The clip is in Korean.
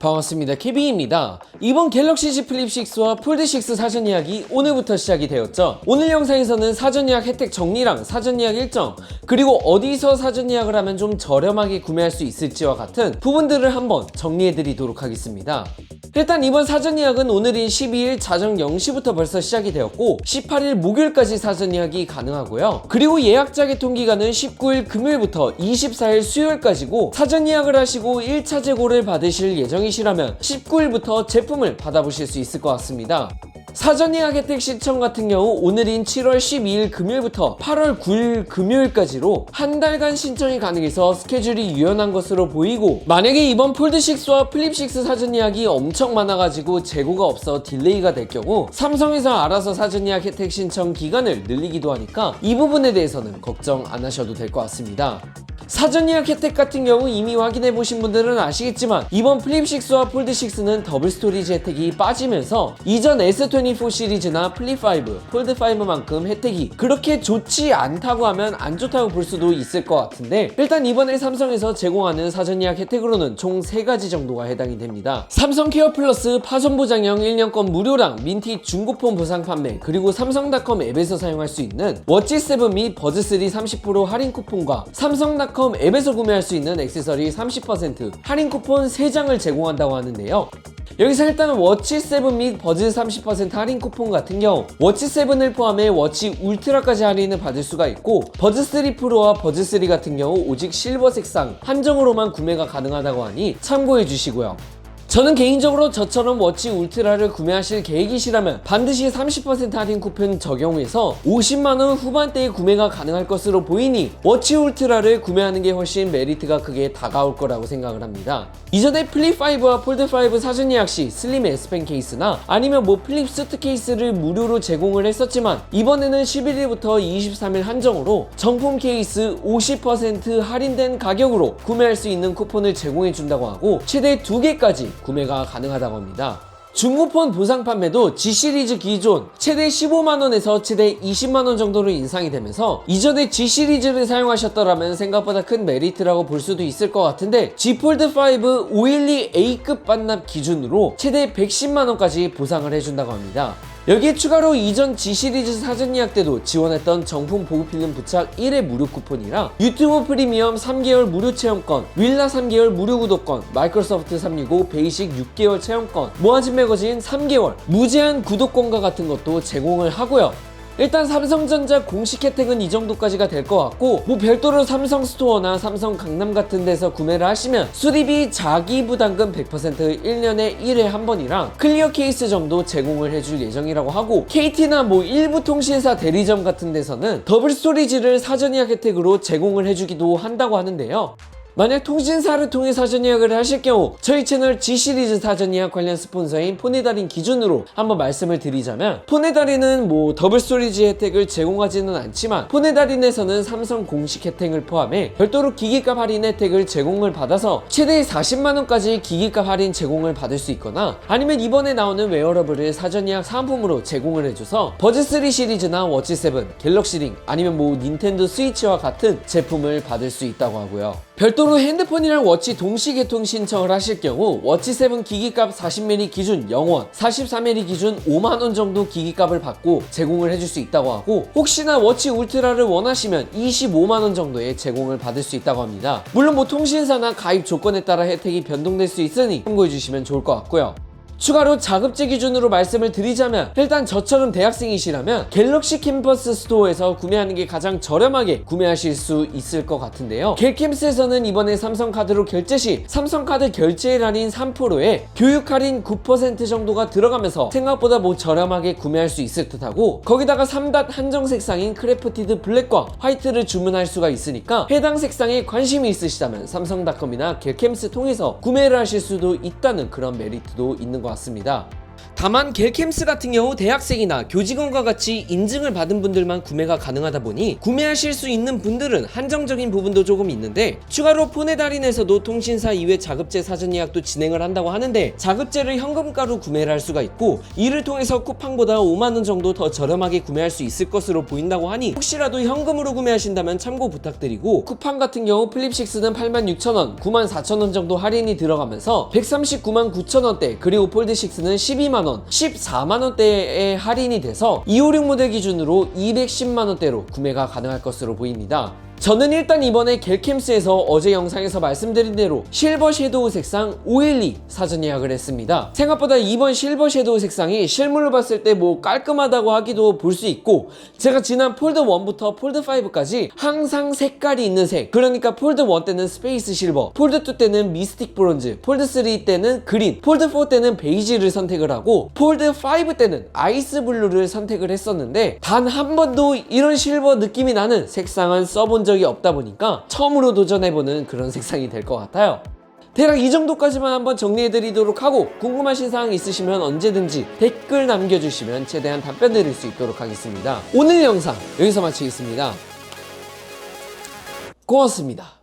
반갑습니다. 케빈입니다. 이번 갤럭시 Z 플립 6와 폴드 6 사전 예약이 오늘부터 시작이 되었죠. 오늘 영상에서는 사전 예약 혜택 정리랑 사전 예약 일정, 그리고 어디서 사전 예약을 하면 좀 저렴하게 구매할 수 있을지와 같은 부분들을 한번 정리해 드리도록 하겠습니다. 일단 이번 사전 예약은 오늘인 12일 자정 0시부터 벌써 시작이 되었고 18일 목요일까지 사전 예약이 가능하고요. 그리고 예약자 개통 기간은 19일 금요일부터 24일 수요일까지고, 사전 예약을 하시고 1차 재고를 받으실 예정이시라면 19일부터 제품을 받아보실 수 있을 것 같습니다. 사전 예약 혜택 신청 같은 경우 오늘인 7월 12일 금요일부터 8월 9일 금요일까지로 한 달간 신청이 가능해서 스케줄이 유연한 것으로 보이고, 만약에 이번 폴드 6와 플립 6 사전 예약이 엄청 많아가지고 재고가 없어 딜레이가 될 경우 삼성에서 알아서 사전 예약 혜택 신청 기간을 늘리기도 하니까 이 부분에 대해서는 걱정 안 하셔도 될 것 같습니다. 사전 예약 혜택 같은 경우 이미 확인해 보신 분들은 아시겠지만 이번 플립 6와 폴드 6는 더블 스토리지 혜택이 빠지면서 이전 S24 시리즈나 플립 5, 폴드 5만큼 혜택이 그렇게 좋지 않다고 하면 안 좋다고 볼 수도 있을 것 같은데, 일단 이번에 삼성에서 제공하는 사전 예약 혜택으로는 총 3가지 정도가 해당이 됩니다. 삼성 케어 플러스 파손 보장형 1년권 무료랑 민티 중고폰 보상 판매, 그리고 삼성닷컴 앱에서 사용할 수 있는 워치7 및 버즈3 30% 할인 쿠폰과 삼성닷컴 앱에서 구매할 수 있는 액세서리 30% 할인 쿠폰 3장을 제공한다고 하는데요. 여기서 일단 워치7 및 버즈 30% 할인 쿠폰 같은 경우 워치7을 포함해 워치 울트라까지 할인을 받을 수가 있고, 버즈3 프로와 버즈3 같은 경우 오직 실버 색상 한정으로만 구매가 가능하다고 하니 참고해 주시고요. 저는 개인적으로 저처럼 워치 울트라를 구매하실 계획이시라면 반드시 30% 할인 쿠폰 적용해서 50만원 후반대에 구매가 가능할 것으로 보이니 워치 울트라를 구매하는 게 훨씬 메리트가 크게 다가올 거라고 생각을 합니다. 이전에 플립 5와 폴드 5 사전 예약 시 슬림 S펜 케이스나 아니면 플립 수트 케이스를 무료로 제공을 했었지만, 이번에는 11일부터 23일 한정으로 정품 케이스 50% 할인된 가격으로 구매할 수 있는 쿠폰을 제공해 준다고 하고, 최대 2개까지 구매가 가능하다고 합니다. 중고폰 보상 판매도 G 시리즈 기존 최대 15만원에서 최대 20만원 정도로 인상이 되면서, 이전에 G 시리즈를 사용하셨더라면 생각보다 큰 메리트라고 볼 수도 있을 것 같은데, G 폴드 5 512 A급 반납 기준으로 최대 110만원까지 보상을 해준다고 합니다. 여기에 추가로 이전 G 시리즈 사전 예약 때도 지원했던 정품 보급필름 부착 1회 무료 쿠폰이랑 유튜브 프리미엄 3개월 무료 체험권, 윌라 3개월 무료 구독권, 마이크로소프트 365 베이직 6개월 체험권, 모아진 매거진 3개월 무제한 구독권과 같은 것도 제공을 하고요. 일단 삼성전자 공식 혜택은 이 정도까지가 될 것 같고, 별도로 삼성 스토어나 삼성 강남 같은 데서 구매를 하시면 수리비 자기 부담금 100% 1년에 1회 한 번이랑 클리어 케이스 정도 제공을 해줄 예정이라고 하고, KT나 일부 통신사 대리점 같은 데서는 더블 스토리지를 사전 예약 혜택으로 제공을 해주기도 한다고 하는데요. 만약 통신사를 통해 사전 예약을 하실 경우 저희 채널 G 시리즈 사전 예약 관련 스폰서인 폰의 달인 기준으로 한번 말씀을 드리자면, 폰의 달인은 더블 스토리지 혜택을 제공하지는 않지만 폰의 달인에서는 삼성 공식 혜택을 포함해 별도로 기기값 할인 혜택을 제공을 받아서 최대 40만원까지 기기값 할인 제공을 받을 수 있거나, 아니면 이번에 나오는 웨어러블을 사전 예약 사은품으로 제공을 해줘서 버즈3 시리즈나 워치7, 갤럭시링 아니면 닌텐도 스위치와 같은 제품을 받을 수 있다고 하고요. 별도로 핸드폰이랑 워치 동시 개통 신청을 하실 경우 워치7 기기값 40mm 기준 0원, 44mm 기준 5만원 정도 기기값을 받고 제공을 해줄 수 있다고 하고, 혹시나 워치 울트라를 원하시면 25만원 정도의 제공을 받을 수 있다고 합니다. 물론 통신사나 가입 조건에 따라 혜택이 변동될 수 있으니 참고해 주시면 좋을 것 같고요. 추가로 자급제 기준으로 말씀을 드리자면, 일단 저처럼 대학생이시라면 갤럭시 캠퍼스 스토어에서 구매하는 게 가장 저렴하게 구매하실 수 있을 것 같은데요. 갤캠스에서는 이번에 삼성카드로 결제 시 삼성카드 결제 할인 3%에 교육 할인 9% 정도가 들어가면서 생각보다 저렴하게 구매할 수 있을 듯하고, 거기다가 3닷 한정 색상인 크래프티드 블랙과 화이트를 주문할 수가 있으니까 해당 색상에 관심이 있으시다면 삼성닷컴이나 갤캠스 통해서 구매를 하실 수도 있다는 그런 메리트도 있는 것 같습니다. 다만 겔캠스 같은 경우 대학생이나 교직원과 같이 인증을 받은 분들만 구매가 가능하다 보니 구매하실 수 있는 분들은 한정적인 부분도 조금 있는데, 추가로 폰의 달인에서도 통신사 이외 자급제 사전 예약도 진행을 한다고 하는데, 자급제를 현금가로 구매를 할 수가 있고 이를 통해서 쿠팡보다 5만원 정도 더 저렴하게 구매할 수 있을 것으로 보인다고 하니 혹시라도 현금으로 구매하신다면 참고 부탁드리고, 쿠팡 같은 경우 플립6는 86,000원, 94,000원 정도 할인이 들어가면서 139,900원대, 그리고 폴드6는 12만원, 14만원대의 할인이 돼서 256 모델 기준으로 210만원대로 구매가 가능할 것으로 보입니다. 저는 일단 이번에 겔캠스에서 어제 영상에서 말씀드린 대로 실버 섀도우 색상 512 사전 예약을 했습니다. 생각보다 이번 실버 섀도우 색상이 실물로 봤을 때 뭐 깔끔하다고 하기도 볼 수 있고, 제가 지난 폴드 1부터 폴드 5까지 항상 색깔이 있는 색, 그러니까 폴드 1 때는 스페이스 실버, 폴드 2 때는 미스틱 브론즈, 폴드 3 때는 그린, 폴드 4 때는 베이지를 선택을 하고, 폴드 5 때는 아이스 블루를 선택을 했었는데 단 한 번도 이런 실버 느낌이 나는 색상은 써본 적이 없다 보니까 처음으로 도전해보는 그런 색상이 될 것 같아요. 대략 이 정도까지만 한번 정리해드리도록 하고, 궁금하신 사항 있으시면 언제든지 댓글 남겨주시면 최대한 답변 드릴 수 있도록 하겠습니다. 오늘 영상 여기서 마치겠습니다. 고맙습니다.